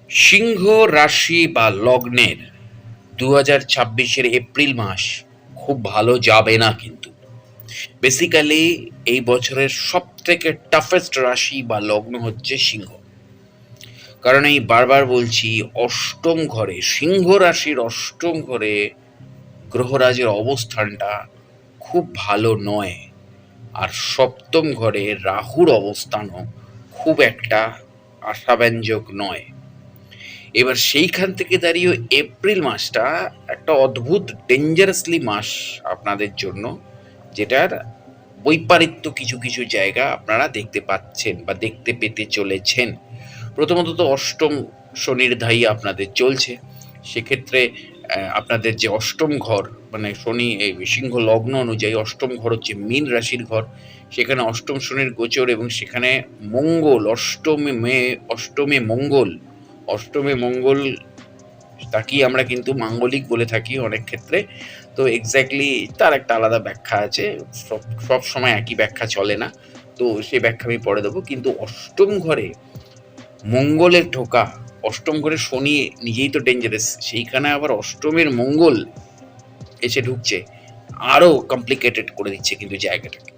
সিংহ রাশি বা লগ্নের 2026-এর এপ্রিল মাস খুব ভালো যাবে না কিন্তু। বেসিক্যালি এই বছরের সবথেকে টাফেস্ট রাশি বা লগ্ন হচ্ছে সিংহ। কারণ এই বারবার বলছি, অষ্টম ঘরে, সিংহ রাশির অষ্টম ঘরে গ্রহরাজের অবস্থানটা খুব ভালো নয়। আর সপ্তম ঘরে রাহুর অবস্থানও খুব একটা আশাব্যঞ্জক নয়। এবার সেইখান থেকে দাঁড়িয়ে এপ্রিল মাসটা একটা অদ্ভুত ডেঞ্জারাসলি মাস আপনাদের জন্য, যেটার বৈপরীত্য কিছু কিছু জায়গা আপনারা দেখতে পাচ্ছেন বা দেখতে পেতে চলেছেন। প্রথমত তো অষ্টম শনির ধাই আপনাদের চলছে। সেক্ষেত্রে আপনাদের যে অষ্টম ঘর, মানে শনি এই সিংহ লগ্ন অনুযায়ী অষ্টম ঘর হচ্ছে মীন রাশির ঘর। সেখানে অষ্টম শনির গোচর এবং সেখানে মঙ্গল অষ্টমে মঙ্গল, তাকেই আমরা কিন্তু মাঙ্গলিক বলে থাকি অনেক ক্ষেত্রে। তো এক্স্যাক্টলি তার একটা আলাদা ব্যাখ্যা আছে, সব সময় একই ব্যাখ্যা চলে না। তো সেই ব্যাখ্যা আমি পরে দেবো। কিন্তু অষ্টম ঘরে মঙ্গলের ঢোকা, অষ্টম ঘরে শনি নিজেই তো ডেঞ্জারাস, সেইখানে আবার অষ্টমের মঙ্গল এসে ঢুকছে, আরও কমপ্লিকেটেড করে দিচ্ছে কিন্তু জায়গাটাকে।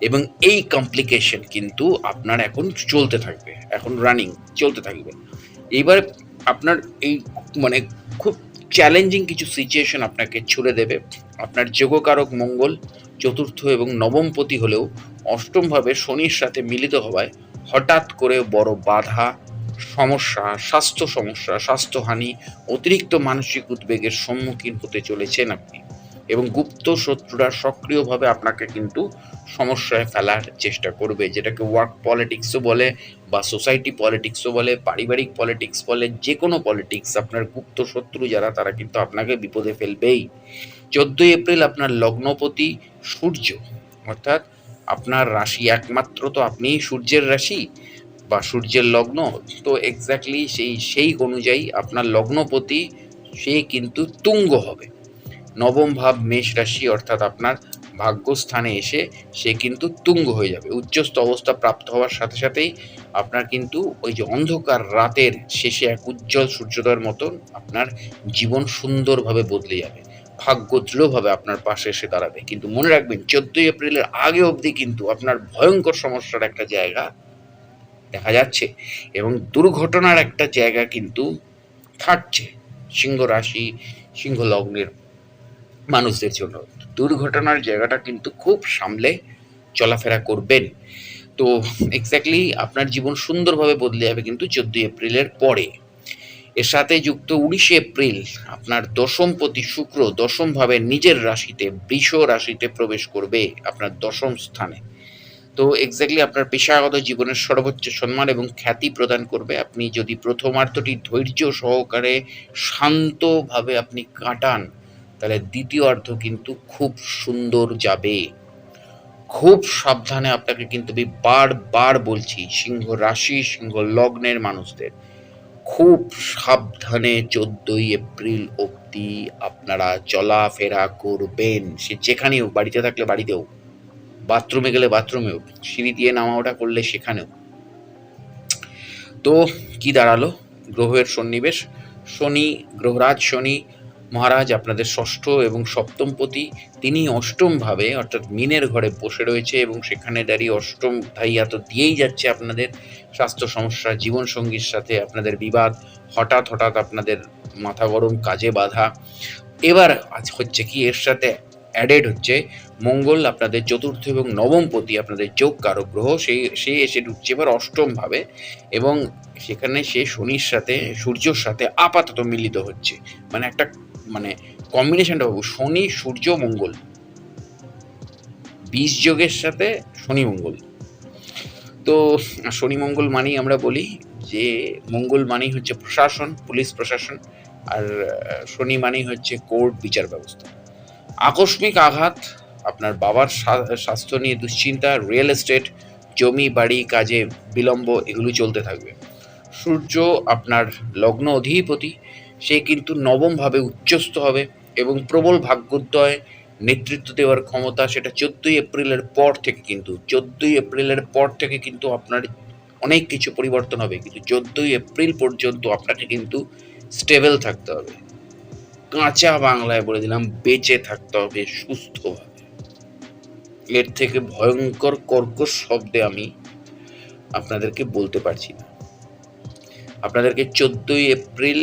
এবং এই কমপ্লিকেশন কিন্তু আপনার এখন চলতে থাকবে, এখন রানিং চলতে থাকবে। এইবার আপনার এই মানে খুব চ্যালেঞ্জিং কিছু সিচুয়েশন আপনাকে ছুড়ে দেবে। আপনার যোগকারক মঙ্গল চতুর্থ এবং নবমপতি হলেও অষ্টমভাবে শনির সাথে মিলিত হওয়ায় হঠাৎ করে বড় বাধা, সমস্যা, স্বাস্থ্যহানি, অতিরিক্ত মানসিক উদ্বেগের সম্মুখীন হতে চলেছেন আপনি। এবং গুপ্ত শত্রুরা সক্রিয়ভাবে আপনাকে কিন্তু সমস্যায় ফেলার চেষ্টা করবে, যেটাকে ওয়ার্ক পলিটিক্সও বলে বা সোসাইটি পলিটিক্সও বলে, পারিবারিক পলিটিক্স বলে, যে কোনো পলিটিক্স। আপনার গুপ্ত শত্রু যারা, তারা কিন্তু আপনাকে বিপদে ফেলবেই। 14 এপ্রিল আপনার লগ্নপতি সূর্য, অর্থাৎ আপনার রাশি, একমাত্র তো আপনিই সূর্যের রাশি বা সূর্যের লগ্ন। তো এক্স্যাক্টলি সেই অনুযায়ী আপনার লগ্নপতি সে কিন্তু তুঙ্গ হবে। নবম ভাব মেষ রাশি, অর্থাৎ আপনার ভাগ্যস্থানে এসে সে কিন্তু তুঙ্গ হয়ে যাবে। উচ্চস্থ অবস্থা প্রাপ্ত হওয়ার সাথে সাথেই আপনার কিন্তু ওই যে অন্ধকার রাতের শেষে এক উজ্জ্বল সূর্যোদয়ের মতন আপনার জীবন সুন্দরভাবে বদলে যাবে। ভাগ্য দৃঢ়ভাবে আপনার পাশে এসে দাঁড়াবে। কিন্তু মনে রাখবেন, 14 এপ্রিলের আগে অবধি কিন্তু আপনার ভয়ঙ্কর সমস্যার একটা জায়গা দেখা যাচ্ছে এবং দুর্ঘটনার একটা জায়গা কিন্তু থাকছে সিংহ রাশি, সিংহ লগ্নের মানুষদের জন্য। দুর্ঘটনার জায়গাটা কিন্তু খুব সামলে চলাফেরা করবেন। তো এক্স্যাক্টলি আপনার জীবন সুন্দরভাবে বদলে যাবে কিন্তু 14 এপ্রিলের পরে। এর সাথে যুক্ত 19 এপ্রিল আপনার দশমপতি শুক্র দশমভাবে নিজের রাশিতে, বৃষ রাশিতে প্রবেশ করবে, আপনার দশম স্থানে। তো এক্স্যাক্টলি আপনার পেশাগত জীবনের সর্বোচ্চ সম্মান এবং খ্যাতি প্রদান করবে। আপনি যদি প্রথমার্ধটি ধৈর্য সহকারে শান্তভাবে আপনি কাটান, তাহলে দ্বিতীয় অর্ধ কিন্তু খুব সুন্দর যাবে। খুব সাবধানে আপনাকে কিন্তু আমি বারবার বলছি, সিংহ রাশি, সিংহ লগ্নের মানুষদের খুব সাবধানে 14 এপ্রিল অবধি আপনারা চলাফেরা করবেন। সে যেখানেই হোক, বাড়িতে থাকলে বাড়িতেও, বাথরুমে গেলে বাথরুমেও, সিঁড়ি দিয়ে নামা ওঠা করলে সেখানেও। তো কি দাঁড়ালো গ্রহের সন্নিবেশ? শনি, গ্রহরাজ শনি মহারাজ আপনাদের ষষ্ঠ এবং সপ্তমপতি, তিনি অষ্টমভাবে অর্থাৎ মিনের ঘরে বসে রয়েছে এবং সেখানে দাঁড়িয়ে অষ্টম ধাইয়া তো দিয়েই যাচ্ছে আপনাদের স্বাস্থ্য সমস্যা, জীবনসঙ্গীর সাথে আপনাদের বিবাদ, হঠাৎ আপনাদের মাথা গরম, কাজে বাধা। এবার আজ হচ্ছে কি, এর সাথে অ্যাডেড হচ্ছে মঙ্গল, আপনাদের চতুর্থ এবং নবমপতি, আপনাদের যোগ কারক গ্রহ, সে এসে ঢুকছে এবার অষ্টম ভাবে এবং সেখানে সে শনির সাথে, সূর্যর সাথে আপাতত মিলিত হচ্ছে। মানে একটা মানে কম্বিনেশনটা ভাবো, শনি সূর্য মঙ্গল, 20 যোগের সাথে শনি মঙ্গল। তো শনি মঙ্গল মানেই আমরা বলি যে মঙ্গল মানেই হচ্ছে প্রশাসন, পুলিশ প্রশাসন, আর শনি মানেই হচ্ছে কোর্ট, বিচার ব্যবস্থা। আকস্মিক আঘাত, আপনার বাবার স্বাস্থ্য নিয়ে দুশ্চিন্তা, রিয়েল এস্টেট, জমি বাড়ি কাজে বিলম্ব, এগুলো চলতে থাকবে। সূর্য আপনার লগ্ন অধিপতি, সে কিন্তু নবমভাবে উচ্চস্থ হবে এবং প্রবল ভাগ্যোদয়, নেতৃত্ব দেওয়ার ক্ষমতা, সেটা 14 এপ্রিলের পর থেকে কিন্তু আপনার অনেক কিছু পরিবর্তন হবে, কিন্তু 14ই এপ্রিল পর্যন্ত আপনাকে কিন্তু স্টেবল থাকতে হবে। কাঁচা বাংলায় বলে দিলাম, বেঁচে থাকতে হবে সুস্থভাবে। এর থেকে ভয়ঙ্কর কর্কশ শব্দে আমি আপনাদেরকে বলতে পারছি না। আপনাদেরকে 14ই এপ্রিল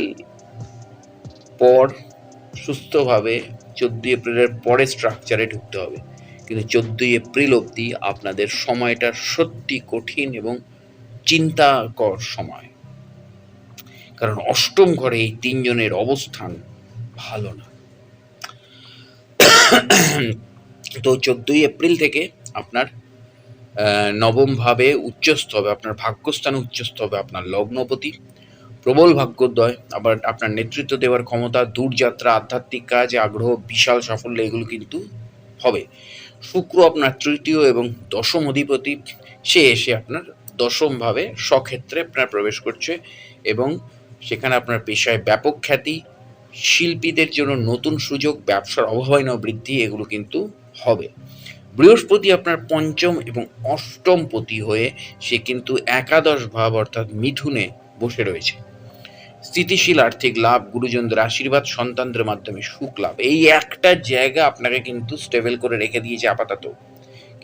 পর সুস্থভাবে 14ই এপ্রিলের পরে স্ট্রাকচারে ঢুকতে হবে, কিন্তু 14ই এপ্রিল অবধি আপনাদের সময়টা সত্যি কঠিন এবং চিন্তাকর সময়, কারণ অষ্টম ঘরে এই তিনজনের অবস্থান ভালো না। তো 14ই এপ্রিল থেকে আপনার নবম ভাবে উচ্চস্থ হবে, আপনার ভাগ্যস্থানে উচ্চস্থ হবে আপনার লগ্নপতি। প্রবল ভাগ্যোদয়, আবার আপনার নেতৃত্ব দেওয়ার ক্ষমতা, দূরযাত্রা, আধ্যাত্মিক কাজ, আগ্রহ, বিশাল সাফল্য এগুলো কিন্তু হবে। শুক্র আপনার তৃতীয় এবং দশম অধিপতি, সে এসে আপনার দশমভাবে স্বক্ষেত্রে আপনার প্রবেশ করছে এবং সেখানে আপনার পেশায় ব্যাপক খ্যাতি, শিল্পীদের জন্য নতুন সুযোগ, ব্যবসার অভাবনীয় বৃদ্ধি এগুলো কিন্তু হবে। বৃহস্পতি আপনার পঞ্চম এবং অষ্টম পতি হয়ে সে কিন্তু একাদশ ভাব অর্থাৎ মিথুনে বসে রয়েছে। স্থিতিশীল আর্থিক লাভ, গুরুজনদের আশীর্বাদ, সন্তানদের মাধ্যমে সুখ লাভ, এই একটা জায়গা আপনাকে কিন্তু স্টেবল করে রেখে দিয়েছে আপাতত।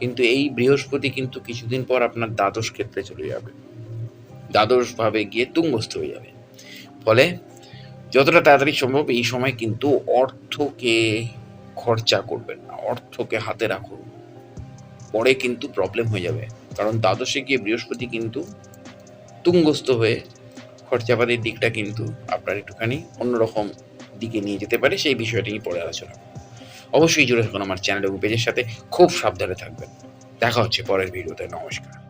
কিন্তু এই বৃহস্পতি কিন্তু কিছুদিন পর আপনার দ্বাদশ ক্ষেত্রে চলে যাবে, দ্বাদশ ভাবে গিয়ে তুঙ্গস্থ হয়ে যাবে। ফলে যতটা তাড়াতাড়ি সম্ভব এই সময় কিন্তু অর্থকে খরচা করবেন না, অর্থকে হাতে রাখুন, পরে কিন্তু প্রবলেম হয়ে যাবে। কারণ দ্বাদশে গিয়ে বৃহস্পতি কিন্তু তুঙ্গস্থ হয়ে খরচাপাতির দিকটা কিন্তু আপনার একটুখানি অন্যরকম দিকে নিয়ে যেতে পারে, সেই বিষয়টা নিয়ে পরে আলোচনা করব। অবশ্যই জুড়ে থাকুন আমার চ্যানেল এবং পেজের সাথে, খুব সাবধানে থাকবেন। দেখা হচ্ছে পরের ভিডিওতে। নমস্কার।